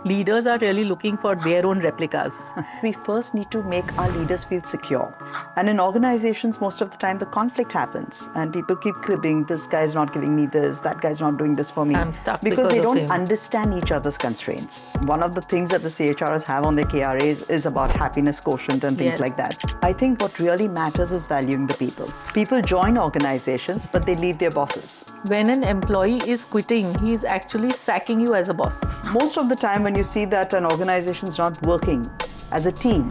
leaders are really looking for their own replicas. We first need to make our leaders feel secure. And in organizations, most of the time, the conflict happens and people keep cribbing, this guy's not giving me this, that guy's not doing this for me. I'm stuck because they because of don't him. understand each other's constraints. One of the things that the CHRs have on their KRAs is about happiness quotient and things Yes. like that. I think what really matters is valuing the people. People join organizations, but they leave their bosses. When an employee is quitting, he's actually sacking you as a boss. Most of the time when you see that an organization is not working as a team,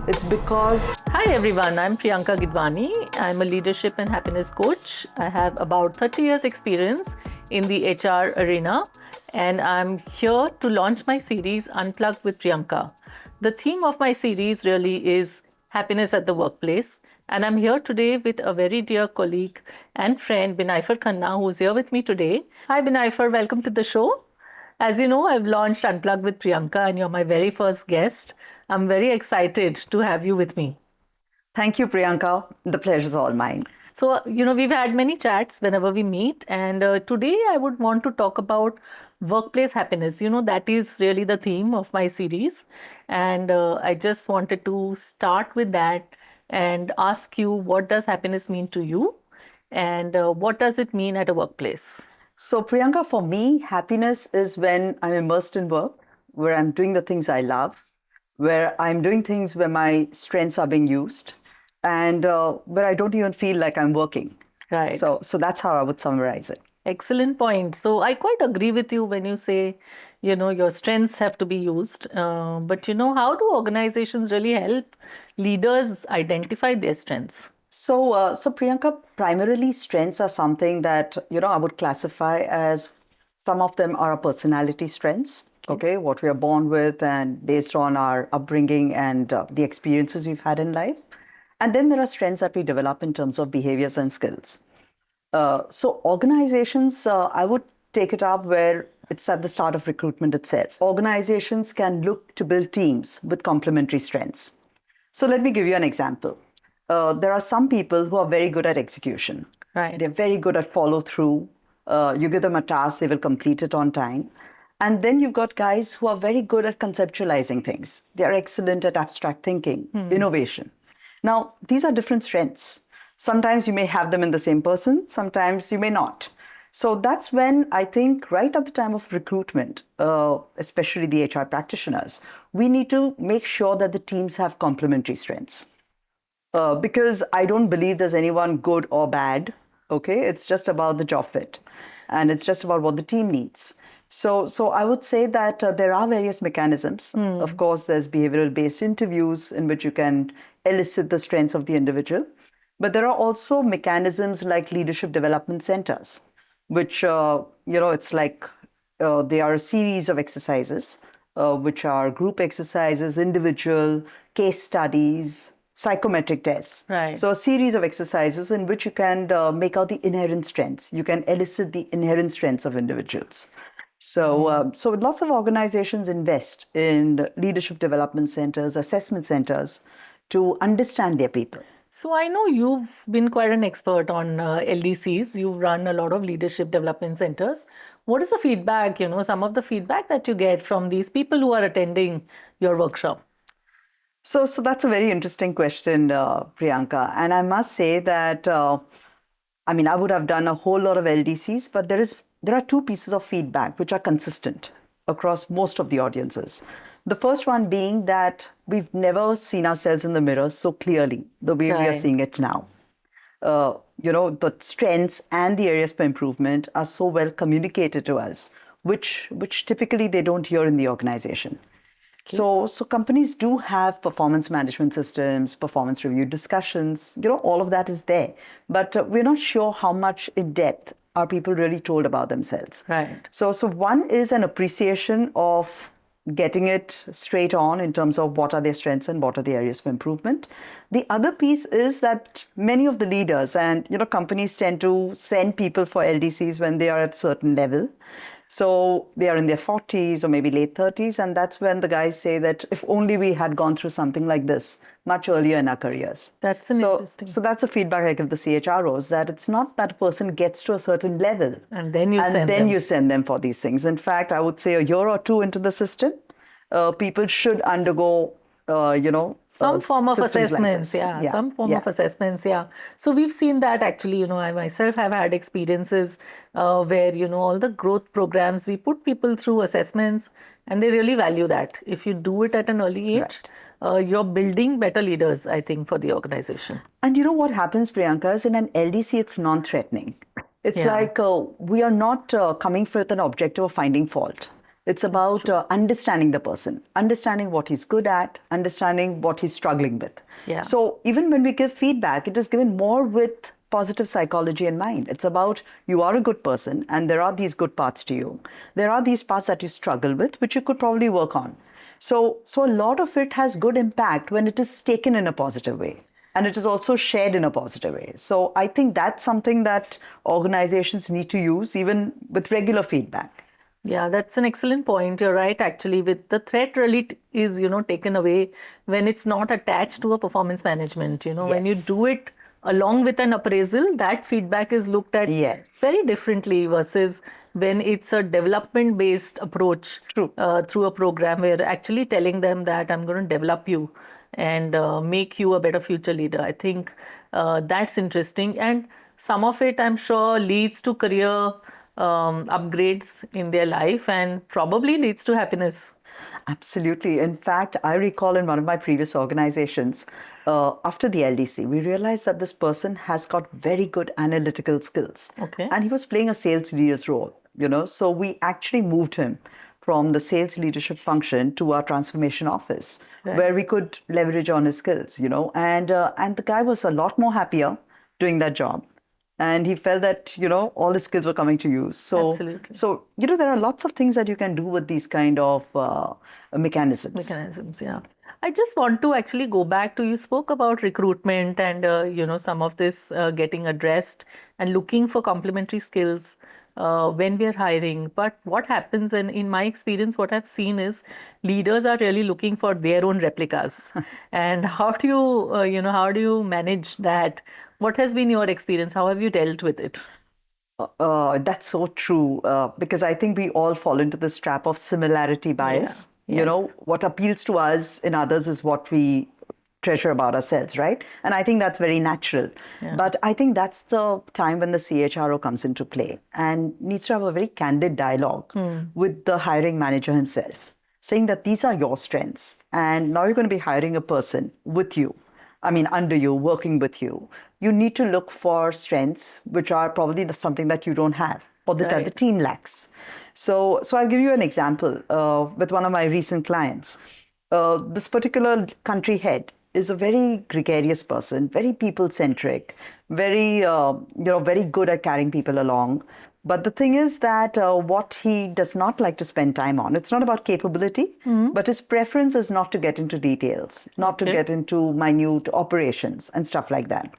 it's because... Hi everyone, I'm Priyanka Gidwani. I'm a leadership and happiness coach. I have about 30 years experience in the HR arena, and I'm here to launch my series Unplug with Priyanka. The theme of my series really is happiness at the workplace, and I'm here today with a very dear colleague and friend, Binaifer Khanna, who's here with me today. Hi Binaifer, welcome to the show. As you know, I've launched Unplug with Priyanka and you're my very first guest. I'm very excited to have you with me. Thank you, Priyanka. The pleasure's all mine. So, we've had many chats whenever we meet, and today I would want to talk about workplace happiness. That is really the theme of my series. And I just wanted to start with that and ask you, what does happiness mean to you? And what does it mean at a workplace? So, Priyanka, for me, happiness is when I'm immersed in work, where I'm doing the things I love, where I'm doing things where my strengths are being used, and where I don't even feel like I'm working. Right. So that's how I would summarize it. Excellent point. So I quite agree with you when you say, your strengths have to be used. But how do organizations really help leaders identify their strengths? So Priyanka, primarily strengths are something that, I would classify as some of them are our personality strengths, okay, what we are born with and based on our upbringing and the experiences we've had in life. And then there are strengths that we develop in terms of behaviors and skills. So organizations, I would take it up where it's at the start of recruitment itself. Organizations can look to build teams with complementary strengths. So let me give you an example. There are some people who are very good at execution. Right. They're very good at follow through. You give them a task, they will complete it on time. And then you've got guys who are very good at conceptualizing things. They're excellent at abstract thinking, innovation. Now, these are different strengths. Sometimes you may have them in the same person, sometimes you may not. So that's when I think right at the time of recruitment, especially the HR practitioners, we need to make sure that the teams have complementary strengths. Because I don't believe there's anyone good or bad, okay? It's just about the job fit. And it's just about what the team needs. So I would say that there are various mechanisms. Of course, there's behavioral-based interviews in which you can elicit the strengths of the individual. But there are also mechanisms like leadership development centers, which, it's like they are a series of exercises, which are group exercises, individual, case studies, psychometric tests. Right. So a series of exercises in which you can make out the inherent strengths. You can elicit the inherent strengths of individuals. So lots of organizations invest in leadership development centers, assessment centers to understand their people. So I know you've been quite an expert on LDCs. You've run a lot of leadership development centers. What is the feedback, some of the feedback that you get from these people who are attending your workshop? So that's a very interesting question, Priyanka. And I must say that, I would have done a whole lot of LDCs, but there are two pieces of feedback which are consistent across most of the audiences. The first one being that we've never seen ourselves in the mirror so clearly the way we are seeing it now. The strengths and the areas for improvement are so well communicated to us, which typically they don't hear in the organization. Okay. So companies do have performance management systems, performance review discussions, all of that is there. But we're not sure how much in depth are people really told about themselves. Right. So one is an appreciation of getting it straight on in terms of what are their strengths and what are the areas for improvement. The other piece is that many of the leaders and companies tend to send people for LDCs when they are at a certain level. So they are in their 40s or maybe late 30s. And that's when the guys say that if only we had gone through something like this much earlier in our careers. That's interesting. So that's the feedback I give the CHROs, that it's not that a person gets to a certain level. And then you send them. And then you send them for these things. In fact, I would say a year or two into the system, people should undergo, some form of systems like assessments, this. some form of assessments, so we've seen that actually. I myself have had experiences where all the growth programs, we put people through assessments, and they really value that. If you do it at an early age, you're building better leaders, I think, for the organization. And you know what happens, Priyanka, is in an LDC, it's non-threatening. It's like we are not coming with an objective of finding fault. It's about understanding the person, understanding what he's good at, understanding what he's struggling with. So even when we give feedback, it is given more with positive psychology in mind. It's about, you are a good person and there are these good parts to you. There are these parts that you struggle with, which you could probably work on. So a lot of it has good impact when it is taken in a positive way. And it is also shared in a positive way. So I think that's something that organizations need to use even with regular feedback. Yeah, that's an excellent point. You're right, actually, with the threat really is, taken away when it's not attached to a performance management. When you do it along with an appraisal, that feedback is looked at very differently versus when it's a development-based approach through a program where you're actually telling them that I'm going to develop you and make you a better future leader. I think that's interesting. And some of it, I'm sure, leads to career upgrades in their life and probably leads to happiness. Absolutely. In fact, I recall in one of my previous organizations, after the LDC, we realized that this person has got very good analytical skills. And he was playing a sales leader's role, So we actually moved him from the sales leadership function to our transformation office, where we could leverage on his skills, And the guy was a lot more happier doing that job. And he felt that, all his skills were coming to use. So, there are lots of things that you can do with these kind of mechanisms. I just want to actually go back to, you spoke about recruitment and, some of this getting addressed and looking for complementary skills when we are hiring. But what happens, and in my experience, what I've seen is leaders are really looking for their own replicas. And how do you manage that? What has been your experience? How have you dealt with it? That's so true, because I think we all fall into this trap of similarity bias. What appeals to us in others is what we treasure about ourselves, right? And I think that's very natural. But I think that's the time when the CHRO comes into play and needs to have a very candid dialogue with the hiring manager himself, saying that these are your strengths. And now you're going to be hiring a person with you. Under you, working with you. You need to look for strengths which are probably something that you don't have or that the team lacks. So I'll give you an example with one of my recent clients. This particular country head is a very gregarious person, very people-centric, very good at carrying people along. But the thing is that what he does not like to spend time on, it's not about capability, but his preference is not to get into details, not to get into minute operations and stuff like that.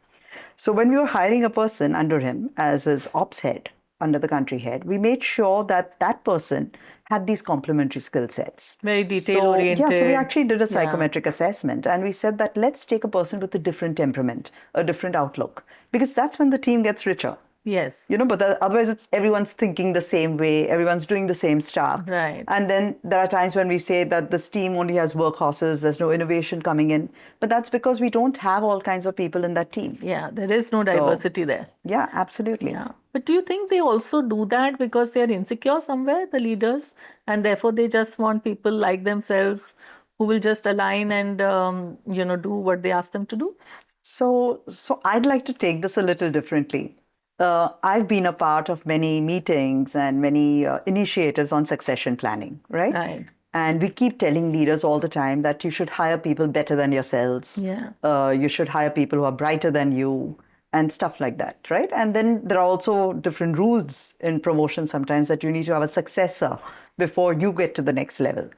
So when we were hiring a person under him as his ops head, under the country head, we made sure that that person had these complementary skill sets. Very detail-oriented. So we actually did a psychometric assessment and we said that let's take a person with a different temperament, a different outlook, because that's when the team gets richer. Yes. But otherwise everyone's thinking the same way, everyone's doing the same stuff. Right. And then there are times when we say that this team only has workhorses, there's no innovation coming in. But that's because we don't have all kinds of people in that team. Yeah, there is no diversity there. Yeah, absolutely. Yeah. But do you think they also do that because they're insecure somewhere, the leaders, and therefore they just want people like themselves who will just align and, do what they ask them to do? So I'd like to take this a little differently. I've been a part of many meetings and many initiatives on succession planning, right? And we keep telling leaders all the time that you should hire people better than yourselves. You should hire people who are brighter than you and stuff like that, right? And then there are also different rules in promotion sometimes that you need to have a successor before you get to the next level.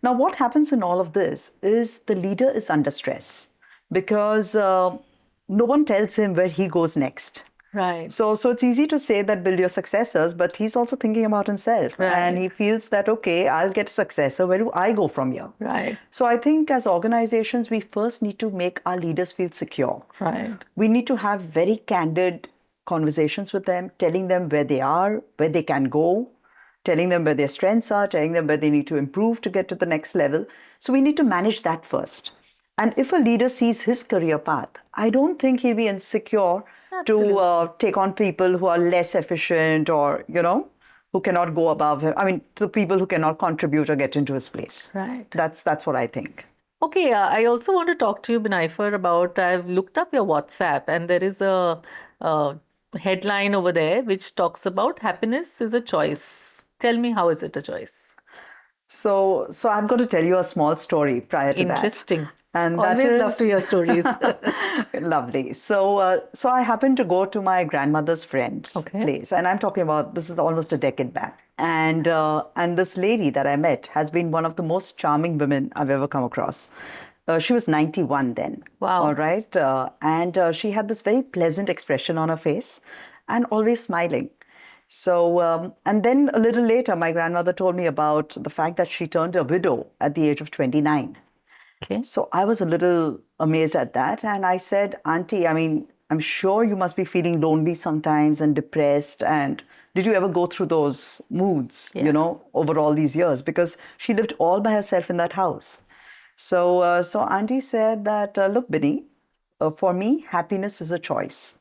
Now, what happens in all of this is the leader is under stress because no one tells him where he goes next. Right. So it's easy to say that build your successors, but he's also thinking about himself. And he feels that, okay, I'll get a successor. Where do I go from here? Right. So I think as organizations, we first need to make our leaders feel secure. Right. We need to have very candid conversations with them, telling them where they are, where they can go, telling them where their strengths are, telling them where they need to improve to get to the next level. So we need to manage that first. And if a leader sees his career path, I don't think he'll be insecure to take on people who are less efficient or, who cannot go above him. I mean, the people who cannot contribute or get into his place. Right. That's what I think. Okay, I also want to talk to you, Binaifer, about I've looked up your WhatsApp and there is a headline over there which talks about happiness is a choice. Tell me, how is it a choice? So I'm going to tell you a small story prior to that. Interesting. And always love to hear stories. Lovely. So I happened to go to my grandmother's friend's place, and I'm talking about, this is almost a decade back. And this lady that I met has been one of the most charming women I've ever come across. She was 91 then. Wow. All right. And she had this very pleasant expression on her face and always smiling. So, and then a little later, my grandmother told me about the fact that she turned a widow at the age of 29. Okay. So I was a little amazed at that. And I said, Auntie, I mean, I'm sure you must be feeling lonely sometimes and depressed. And did you ever go through those moods, over all these years? Because she lived all by herself in that house. So Auntie said that, look, Binny, for me, happiness is a choice.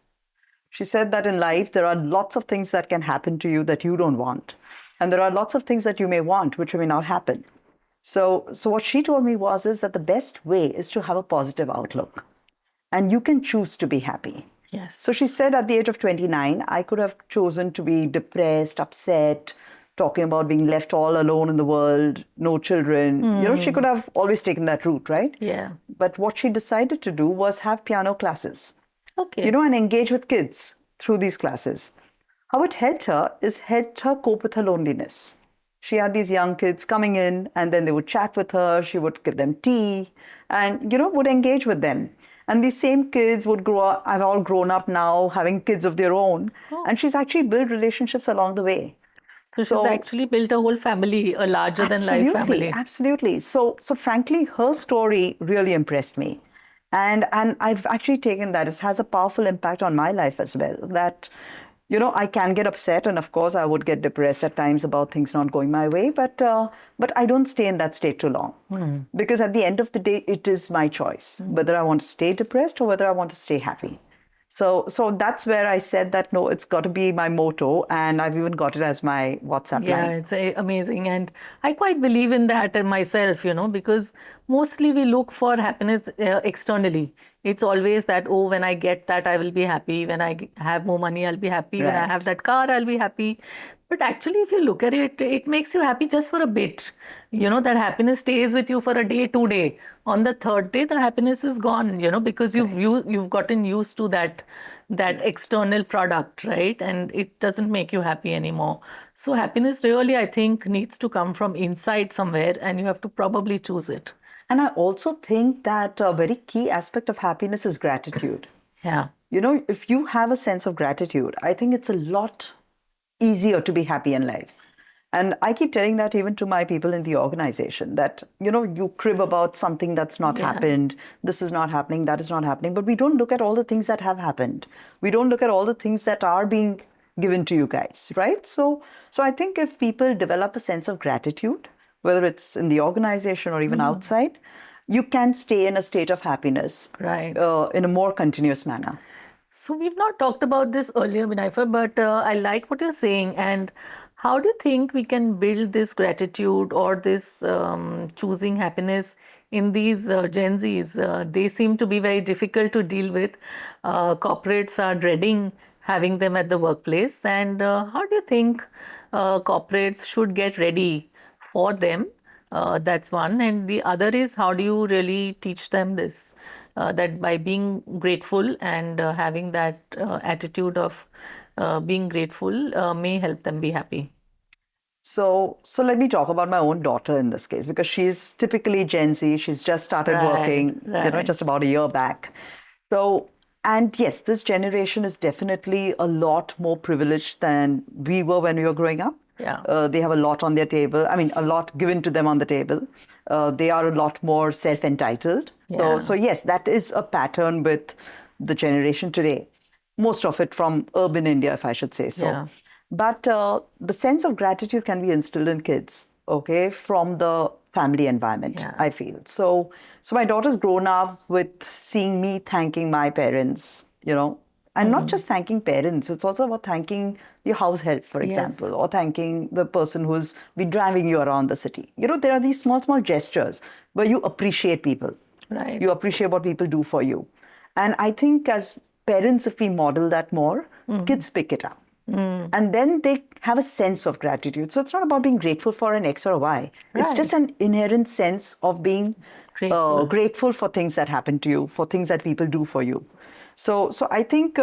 She said that in life, there are lots of things that can happen to you that you don't want. And there are lots of things that you may want, which may not happen. So what she told me is that the best way is to have a positive outlook. And you can choose to be happy. Yes. So she said at the age of 29, I could have chosen to be depressed, upset, talking about being left all alone in the world, no children. She could have always taken that route, right? Yeah. But what she decided to do was have piano classes. Okay. And engage with kids through these classes. How it helped her cope with her loneliness. She had these young kids coming in and then they would chat with her. She would give them tea and, would engage with them. And these same kids would grow up, have all grown up now, having kids of their own. Oh. And she's actually built relationships along the way. So she's actually built a whole family, a larger than life family. Absolutely. So frankly, her story really impressed me. And I've actually taken that. It has a powerful impact on my life as well. That, I can get upset, and of course I would get depressed at times about things not going my way, but I don't stay in that state too long. Because at the end of the day, it is my choice, whether I want to stay depressed or whether I want to stay happy. So that's where I said that, no, it's got to be my motto, and I've even got it as my WhatsApp line. Yeah, it's amazing. And I quite believe in that myself, because mostly we look for happiness externally. It's always that, when I get that, I will be happy. When I have more money, I'll be happy. Right. When I have that car, I'll be happy. But actually, if you look at it, it makes you happy just for a bit. That happiness stays with you for a day, 2 days. On the third day, the happiness is gone, because you've gotten used to that external product, right? And it doesn't make you happy anymore. So happiness really, I think, needs to come from inside somewhere, and you have to probably choose it. And I also think that a very key aspect of happiness is gratitude. Yeah. If you have a sense of gratitude, I think it's a lot easier to be happy in life. And I keep telling that even to my people in the organization that, you crib about something that's not happened. This is not happening. That is not happening. But we don't look at all the things that have happened. We don't look at all the things that are being given to you guys, right? So I think if people develop a sense of gratitude, whether it's in the organization or even outside, you can stay in a state of happiness, right, in a more continuous manner. So we've not talked about this earlier, Binaifer, but I like what you're saying. And how do you think we can build this gratitude or this choosing happiness in these Gen Zs? They seem to be very difficult to deal with. Corporates are dreading having them at the workplace. And how do you think corporates should get ready for them? That's one. And the other is, how do you really teach them this? That by being grateful and having that attitude of being grateful may help them be happy. So let me talk about my own daughter in this case, because she's typically Gen Z. She's just started working, just about a year back. So, and yes, this generation is definitely a lot more privileged than we were when we were growing up. Yeah. They have a lot on their table. I mean, a lot given to them on the table. They are a lot more self-entitled. So yes, that is a pattern with the generation today. Most of it from urban India, if I should say so. Yeah. But the sense of gratitude can be instilled in kids, okay, from the family environment, Yeah. I feel. So my daughter's grown up with seeing me thanking my parents, and not just thanking parents, it's also about thanking your house help, for Yes. example, or thanking the person who's been driving you around the city. There are these small, small gestures where you appreciate people. Right. You appreciate what people do for you. And I think as parents, if we model that more, kids pick it up. And then they have a sense of gratitude. So it's not about being grateful for an X or a Y. It's just Right. an inherent sense of being Grateful. grateful for things that happen to you, for things that people do for you. So I think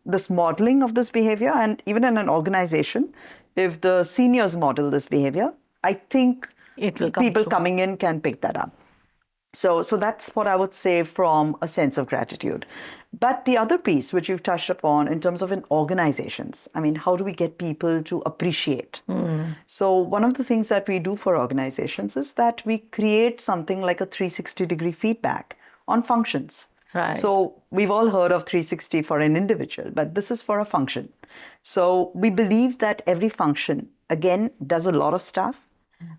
this modeling of this behavior, and even in an organization, if the seniors model this behavior, I think It will come people through. coming in can pick that up. So that's what I would say from a sense of gratitude. But the other piece, which you've touched upon in terms of in organizations, I mean, how do we get people to appreciate? So one of the things that we do for organizations is that we create something like a 360-degree feedback on functions. Right. So we've all heard of 360 for an individual, but this is for a function. So we believe that every function, again, does a lot of stuff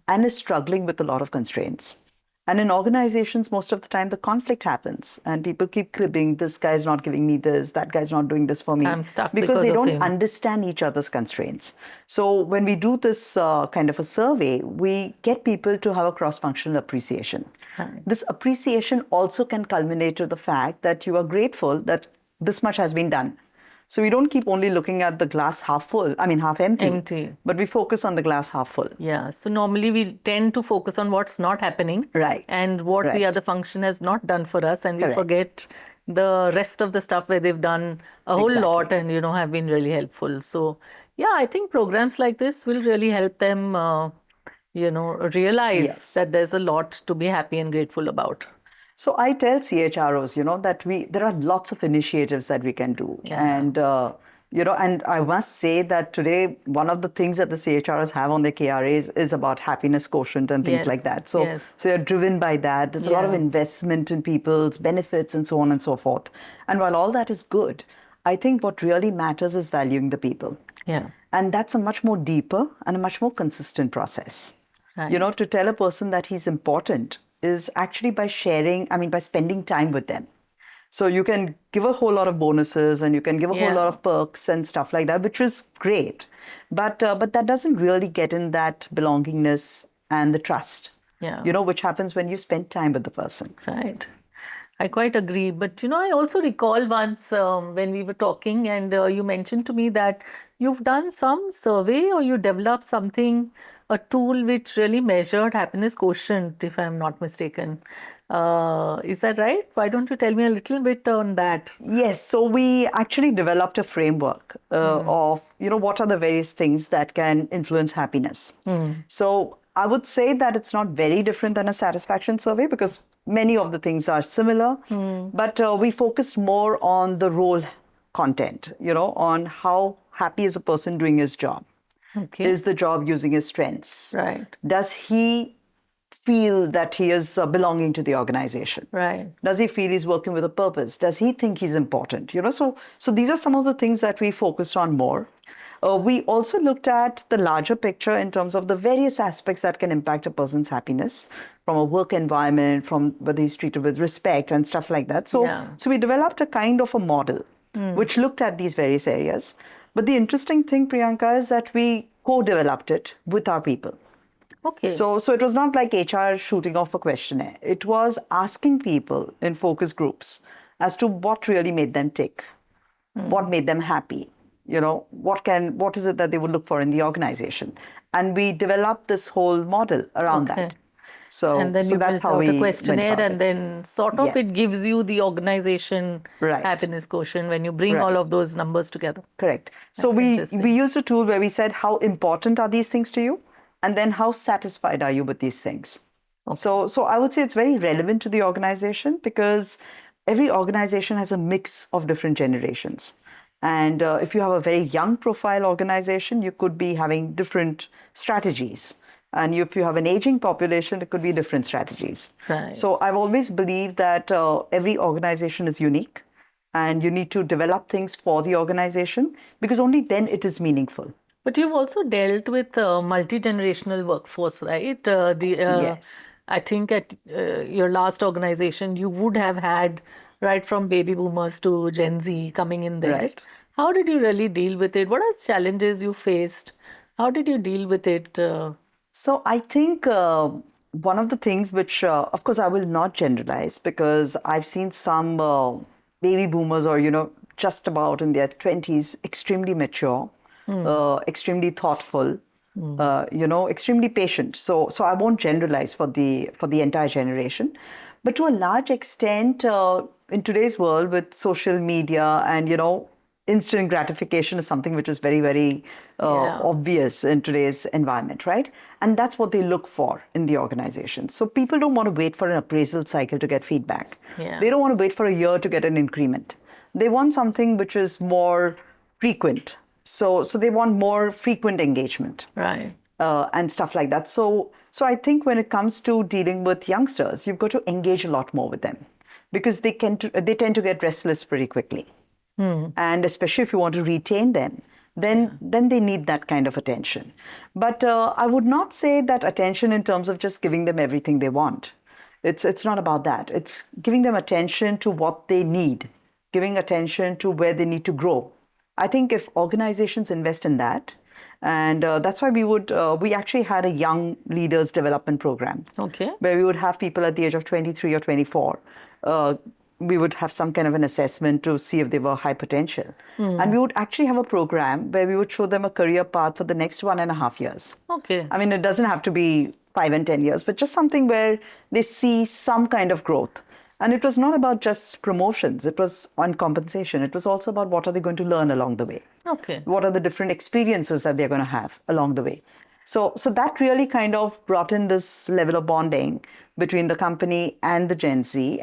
and is struggling with a lot of constraints. And in organizations, most of the time, the conflict happens and people keep cribbing, this guy's not giving me this, that guy's not doing this for me. I'm stuck Because because they of don't him. understand each other's constraints. So when we do this kind of a survey, we get people to have a cross-functional appreciation. Right. This appreciation also can culminate to the fact that you are grateful that this much has been done. So we don't keep only looking at the glass half full, half empty. Empty. But we focus on the glass half full. Yeah. So normally we tend to focus on what's not happening. Right. And what the Right. other function has not done for us. And we Correct. forget the rest of the stuff where they've done a whole Exactly. lot and, have been really helpful. So, yeah, I think programs like this will really help them, realize Yes. that there's a lot to be happy and grateful about. So I tell CHROs, that there are lots of initiatives that we can do. Yeah. And, and I must say that today, one of the things that the CHROs have on their KRAs is about happiness quotient and things Yes, like that. So, yes. so you're driven by that. There's a lot of Yeah. investment in people's benefits and so on and so forth. And while all that is good, I think what really matters is valuing the people. Yeah. And that's a much more deeper and a much more consistent process. Right. To tell a person that he's important is actually by by spending time with them. So you can give a whole lot of bonuses and you can give a whole lot of perks and stuff like that, which is great. But that doesn't really get in that belongingness and the trust, Yeah. Which happens when you spend time with the person. Right. I quite agree. But, I also recall once when we were talking and you mentioned to me that you've done some survey or you developed something, a tool which really measured happiness quotient, if I'm not mistaken. Is that right? Why don't you tell me a little bit on that? Yes, so we actually developed a framework of, what are the various things that can influence happiness. So I would say that it's not very different than a satisfaction survey because many of the things are similar, but we focused more on the role content, on how happy is a person doing his job. Okay. Is the job using his strengths? Right. Does he feel that he is belonging to the organization? Right. Does he feel he's working with a purpose? Does he think he's important? So these are some of the things that we focused on more. We also looked at the larger picture in terms of the various aspects that can impact a person's happiness from a work environment, from whether he's treated with respect and stuff like that. So we developed a kind of a model which looked at these various areas. But the interesting thing, Priyanka, is that we co-developed it with our people. Okay. So it was not like HR shooting off a questionnaire. It was asking people in focus groups as to what really made them tick, what made them happy, what is it that they would look for in the organization. And we developed this whole model around that. And then you that's built how out we a questionnaire went about and then sort of it gives you the organization happiness quotient when you bring all of those numbers together. Correct. So we used a tool where we said, how important are these things to you? And then how satisfied are you with these things? So I would say it's very relevant to the organization because every organization has a mix of different generations. And if you have a very young profile organization, you could be having different strategies. And if you have an aging population, it could be different strategies. Right. So I've always believed that every organization is unique and you need to develop things for the organization because only then it is meaningful. But you've also dealt with multi-generational workforce, right? Yes. I think at your last organization, you would have had right from baby boomers to Gen Z coming in there. Right. How did you really deal with it? What are challenges you faced? How did you deal with it? So I think one of the things which, of course, I will not generalize because I've seen some baby boomers or, just about in their 20s, extremely mature, extremely thoughtful, extremely patient. So I won't generalize for the entire generation. But to a large extent, in today's world with social media and, instant gratification is something which is very, very Yeah. obvious in today's environment, right? And that's what they look for in the organization. So people don't want to wait for an appraisal cycle to get feedback. Yeah. They don't want to wait for a year to get an increment. They want something which is more frequent. So they want more frequent engagement. Right. And stuff like that. So I think when it comes to dealing with youngsters, you've got to engage a lot more with them because they tend to get restless pretty quickly. And especially if you want to retain them, then they need that kind of attention. But I would not say that attention in terms of just giving them everything they want. It's not about that. It's giving them attention to what they need, giving attention to where they need to grow. I think if organizations invest in that, and that's why we actually had a young leaders development program. Okay. Where we would have people at the age of 23 or 24. We would have some kind of an assessment to see if they were high potential. And we would actually have a program where we would show them a career path for the next 1.5 years. Okay. I mean, it doesn't have to be 5 and 10 years, but just something where they see some kind of growth. And it was not about just promotions. It was on compensation. It was also about what are they going to learn along the way. Okay. What are the different experiences that they're going to have along the way. So that really kind of brought in this level of bonding between the company and the Gen Z,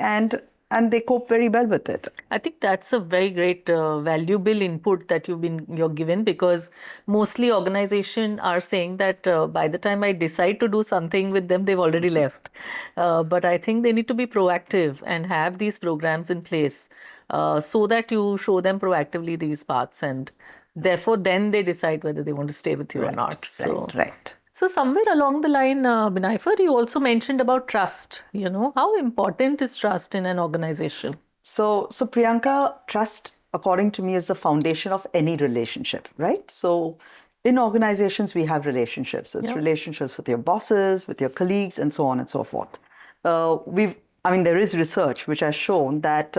and they cope very well with it. I think that's a very great valuable input that you're given, because mostly organizations are saying that by the time I decide to do something with them, they've already left. But I think they need to be proactive and have these programs in place so that you show them proactively these paths, and therefore then they decide whether they want to stay with you or not. Right. So somewhere along the line, Binaifer, you also mentioned about trust. How important is trust in an organization? So Priyanka, trust, according to me, is the foundation of any relationship, right? So in organizations, we have relationships. It's relationships with your bosses, with your colleagues, and so on and so forth. There is research which has shown that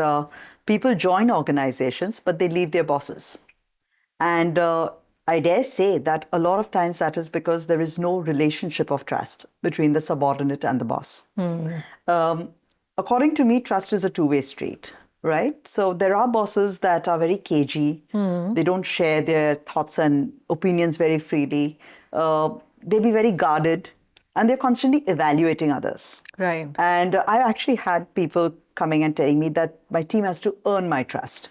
people join organizations, but they leave their bosses. And I dare say that a lot of times that is because there is no relationship of trust between the subordinate and the boss. According to me, trust is a two-way street, right? So there are bosses that are very cagey. They don't share their thoughts and opinions very freely. They be very guarded, and they're constantly evaluating others. Right. And I actually had people coming and telling me that my team has to earn my trust.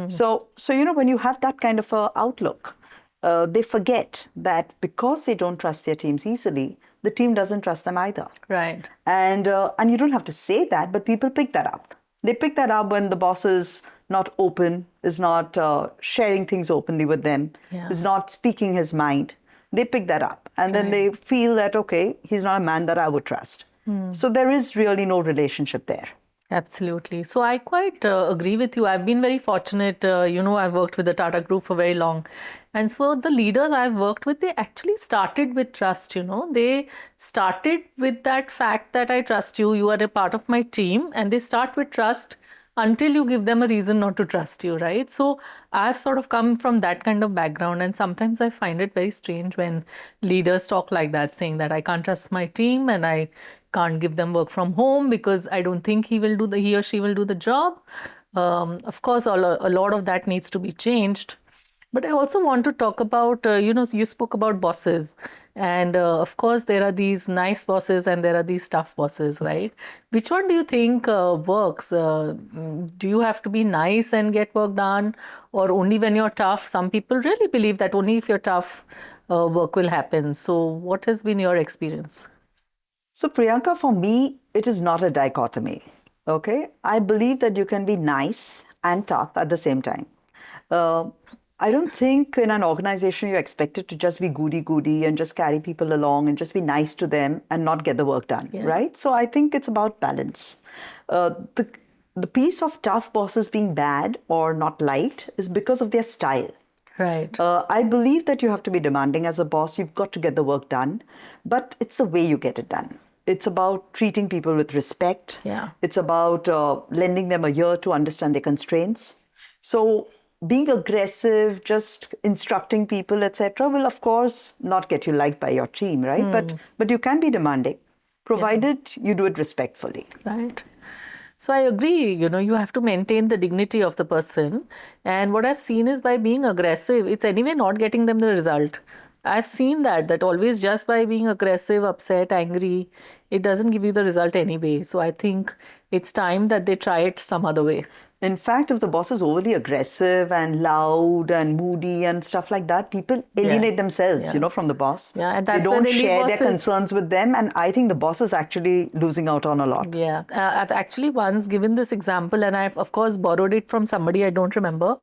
So when you have that kind of a outlook, they forget that because they don't trust their teams easily, the team doesn't trust them either. Right. And you don't have to say that, but people pick that up. They pick that up when the boss is not open, is not sharing things openly with them, is not speaking his mind. They pick that up. And then they feel that, okay, he's not a man that I would trust. So there is really no relationship there. Absolutely. So I quite agree with you. I've been very fortunate. I've worked with the Tata Group for very long. And so the leaders I've worked with, they actually started with trust. They started with that fact that I trust you. You are a part of my team. And they start with trust until you give them a reason not to trust you, right? So I've sort of come from that kind of background. And sometimes I find it very strange when leaders talk like that, saying that I can't trust my team and I can't give them work from home because I don't think he or she will do the job. Of course, a lot of that needs to be changed. But I also want to talk about, you spoke about bosses. And of course, there are these nice bosses and there are these tough bosses, right? Which one do you think works? Do you have to be nice and get work done? Or only when you're tough? Some people really believe that only if you're tough, work will happen. So what has been your experience? So Priyanka, for me, it is not a dichotomy. Okay, I believe that you can be nice and tough at the same time. I don't think in an organization you're expected to just be goody-goody and just carry people along and just be nice to them and not get the work done, right? So I think it's about balance. The piece of tough bosses being bad or not liked is because of their style. Right. I believe that you have to be demanding as a boss. You've got to get the work done, but it's the way you get it done. It's about treating people with respect. Yeah. It's about lending them a ear to understand their constraints. So being aggressive, just instructing people, etc., will of course not get you liked by your team, right? But you can be demanding, provided you do it respectfully. Right. So I agree, you have to maintain the dignity of the person. And what I've seen is by being aggressive, it's anyway not getting them the result. I've seen that always just by being aggressive, upset, angry, it doesn't give you the result anyway. So I think it's time that they try it some other way. In fact, if the boss is overly aggressive and loud and moody and stuff like that, people alienate themselves, from the boss. Yeah, and they that's don't where they leave share their bosses. concerns with them. And I think the boss is actually losing out on a lot. Yeah, I've actually once given this example, and I've, of course, borrowed it from somebody I don't remember.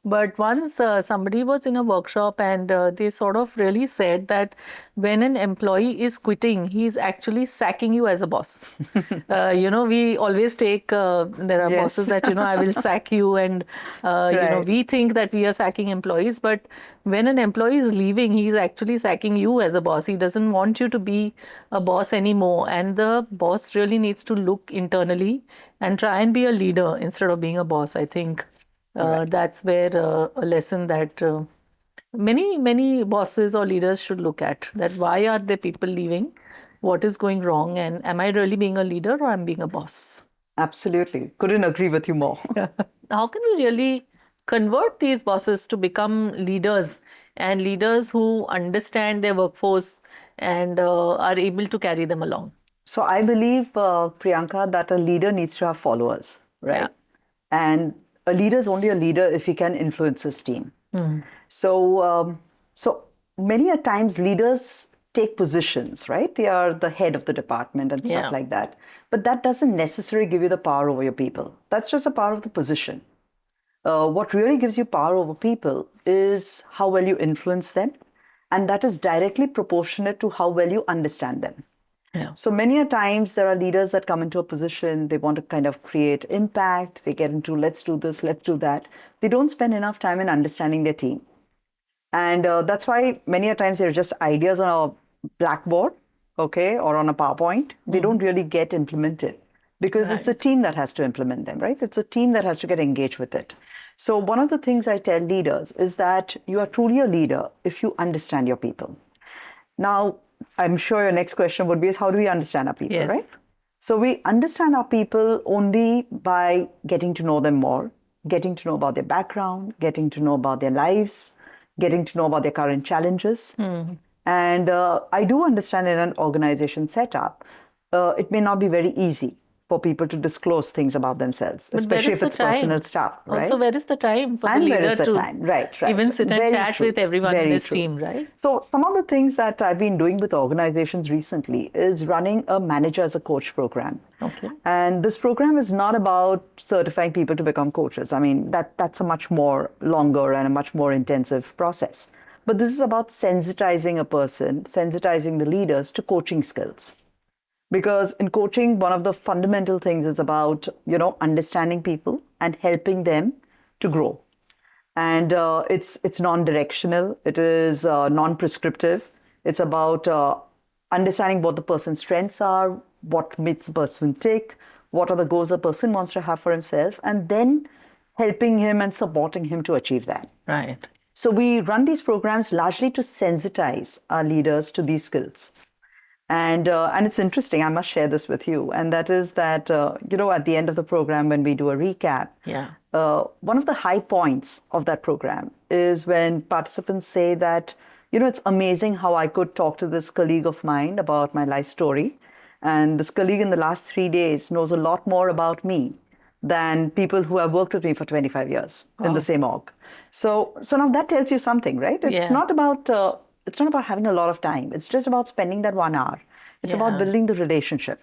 But once somebody was in a workshop and they sort of really said that when an employee is quitting, he's actually sacking you as a boss. We always take, there are bosses that, I will sack you and, we think that we are sacking employees. But when an employee is leaving, he's actually sacking you as a boss. He doesn't want you to be a boss anymore. And the boss really needs to look internally and try and be a leader instead of being a boss, I think. That's where a lesson that many bosses or leaders should look at, that why are the people leaving, what is going wrong, and am I really being a leader or I'm being a boss? Absolutely. Couldn't agree with you more. How can we really convert these bosses to become leaders, and leaders who understand their workforce and are able to carry them along? So I believe, Priyanka, that a leader needs to have followers, right? Yeah. And a leader is only a leader if he can influence his team. So many a times leaders take positions, right? They are the head of the department and stuff like that. But that doesn't necessarily give you the power over your people. That's just a power of the position. What really gives you power over people is how well you influence them. And that is directly proportionate to how well you understand them. Yeah. So many a times there are leaders that come into a position, they want to kind of create impact, they get into let's do this, let's do that. They don't spend enough time in understanding their team. And that's why many a times they're just ideas on a blackboard, okay, or on a PowerPoint. They don't really get implemented because it's a team that has to implement them, right? It's a team that has to get engaged with it. So one of the things I tell leaders is that you are truly a leader if you understand your people. Now, I'm sure your next question would be is how do we understand our people, right? So we understand our people only by getting to know them more, getting to know about their background, getting to know about their lives, getting to know about their current challenges. And I do understand in an organization setup, it may not be very easy for people to disclose things about themselves, especially if it's personal stuff, right? Also, where is the time for the And leader where is the to time? Right. even sit and Very chat true. with everyone Very in his true. team, right? So some of the things that I've been doing with organizations recently is running a manager as a coach program. Okay. And this program is not about certifying people to become coaches. I mean, that's a much more longer and a much more intensive process. But this is about sensitizing a person, sensitizing the leaders to coaching skills. Because in coaching, one of the fundamental things is about, understanding people and helping them to grow. And it's non-directional. It is non-prescriptive. It's about understanding what the person's strengths are, what makes the person tick, what are the goals a person wants to have for himself, and then helping him and supporting him to achieve that. Right. So we run these programs largely to sensitize our leaders to these skills. And it's interesting, I must share this with you. And that is that, at the end of the program, when we do a recap, one of the high points of that program is when participants say that, it's amazing how I could talk to this colleague of mine about my life story. And this colleague in the last 3 days knows a lot more about me than people who have worked with me for 25 years in the same org. So now that tells you something, right? It's not about having a lot of time. It's just about spending that 1 hour. It's about building the relationship.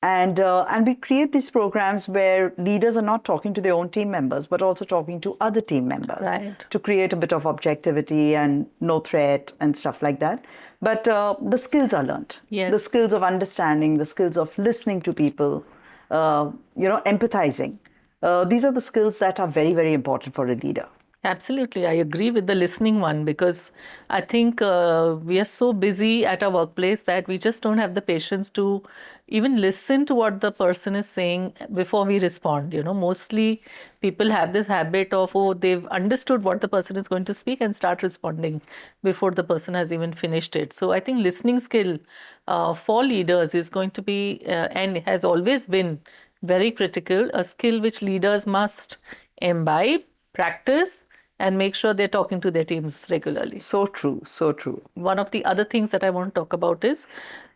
And we create these programs where leaders are not talking to their own team members, but also talking to other team members Right. to create a bit of objectivity and no threat and stuff like that. But the skills are learned. Yes. The skills of understanding, the skills of listening to people, empathizing. These are the skills that are very, very important for a leader. Absolutely. I agree with the listening one, because I think we are so busy at our workplace that we just don't have the patience to even listen to what the person is saying before we respond. Mostly people have this habit of, oh, they've understood what the person is going to speak and start responding before the person has even finished it. So I think listening skill for leaders is going to be and has always been very critical, a skill which leaders must imbibe, practice, and make sure they're talking to their teams regularly. So true, so true. One of the other things that I want to talk about is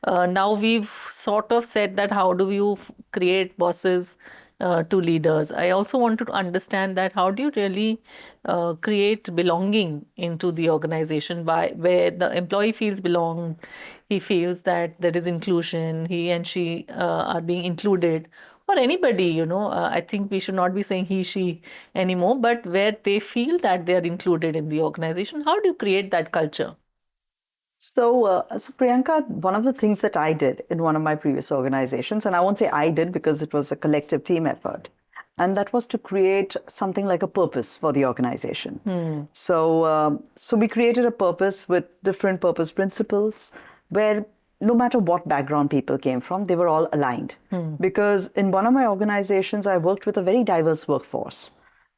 now we've sort of said that how do you create bosses to leaders. I also want to understand that how do you really create belonging into the organization, where the employee feels belonged, he feels that there is inclusion, he and she are being included, or anybody, I think we should not be saying he, she anymore, but where they feel that they are included in the organization. How do you create that culture? So Priyanka, one of the things that I did in one of my previous organizations, and I won't say I did because it was a collective team effort, and that was to create something like a purpose for the organization. So we created a purpose with different purpose principles where no matter what background people came from, they were all aligned. Because in one of my organizations, I worked with a very diverse workforce.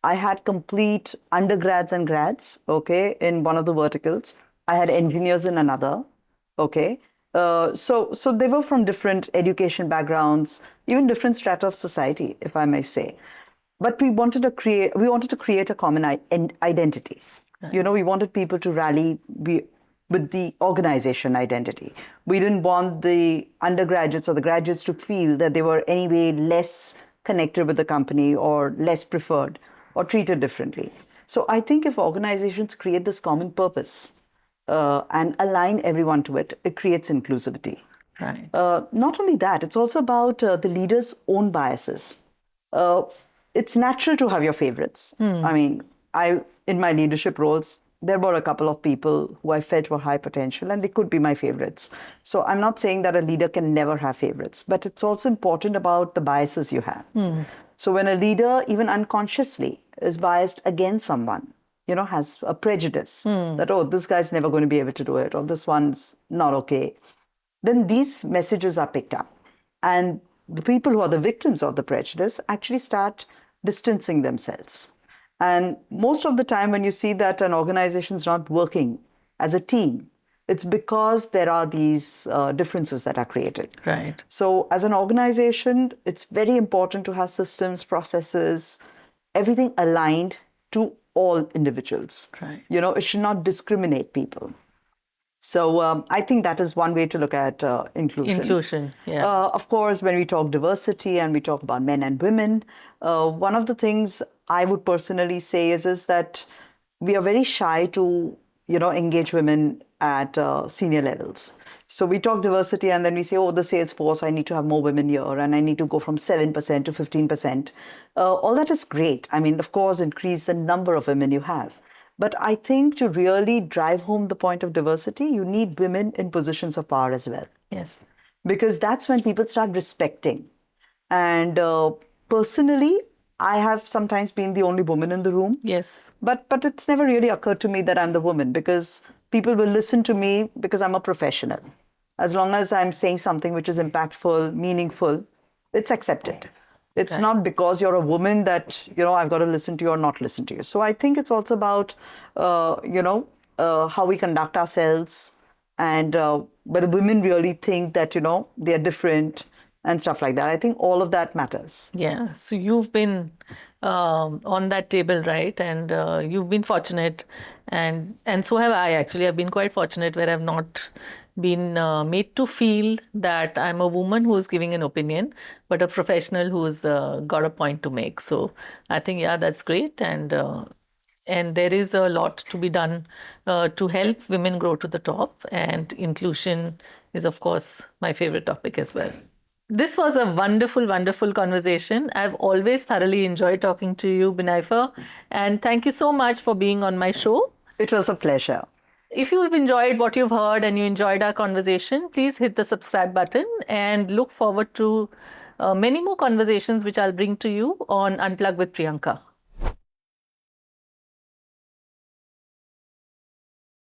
I had complete undergrads and grads, okay, in one of the verticals. I had engineers in another, okay. So they were from different education backgrounds, even different strata of society, if I may say. But we wanted to create a common identity. Right. We wanted people to rally with the organization identity. We didn't want the undergraduates or the graduates to feel that they were anyway less connected with the company or less preferred or treated differently. So I think if organizations create this common purpose and align everyone to it, it creates inclusivity. Right. Not only that, it's also about the leader's own biases. It's natural to have your favorites. I mean, in my leadership roles, there were a couple of people who I felt were high potential and they could be my favorites. So I'm not saying that a leader can never have favorites, but it's also important about the biases you have. So when a leader, even unconsciously, is biased against someone, has a prejudice that, oh, this guy's never going to be able to do it, or this one's not okay, then these messages are picked up. And the people who are the victims of the prejudice actually start distancing themselves. And most of the time when you see that an organization is not working as a team, it's because there are these differences that are created. Right. So as an organization, it's very important to have systems, processes, everything aligned to all individuals. Right. It should not discriminate people. So I think that is one way to look at inclusion. Inclusion, yeah. Of course, when we talk diversity and we talk about men and women, one of the things I would personally say is that we are very shy to, engage women at senior levels. So we talk diversity and then we say, oh, the sales force, I need to have more women here and I need to go from 7% to 15%. All that is great. I mean, of course, increase the number of women you have. But I think to really drive home the point of diversity, you need women in positions of power as well. Yes. Because that's when people start respecting. And personally, I have sometimes been the only woman in the room. Yes. But it's never really occurred to me that I'm the woman, because people will listen to me because I'm a professional. As long as I'm saying something which is impactful, meaningful, it's accepted. It's not because you're a woman that, I've got to listen to you or not listen to you. So I think it's also about, how we conduct ourselves and whether women really think that, they're different and stuff like that. I think all of that matters. Yeah. So you've been on that table, right? And you've been fortunate. And so have I, actually. I've been quite fortunate where I've not been made to feel that I'm a woman who's giving an opinion, but a professional who's got a point to make. So I think, yeah, that's great. And there is a lot to be done to help women grow to the top. And inclusion is, of course, my favorite topic as well. This was a wonderful, wonderful conversation. I've always thoroughly enjoyed talking to you, Binaifer. And thank you so much for being on my show. It was a pleasure. If you've enjoyed what you've heard and you enjoyed our conversation, please hit the subscribe button and look forward to many more conversations which I'll bring to you on Unplug with Priyanka.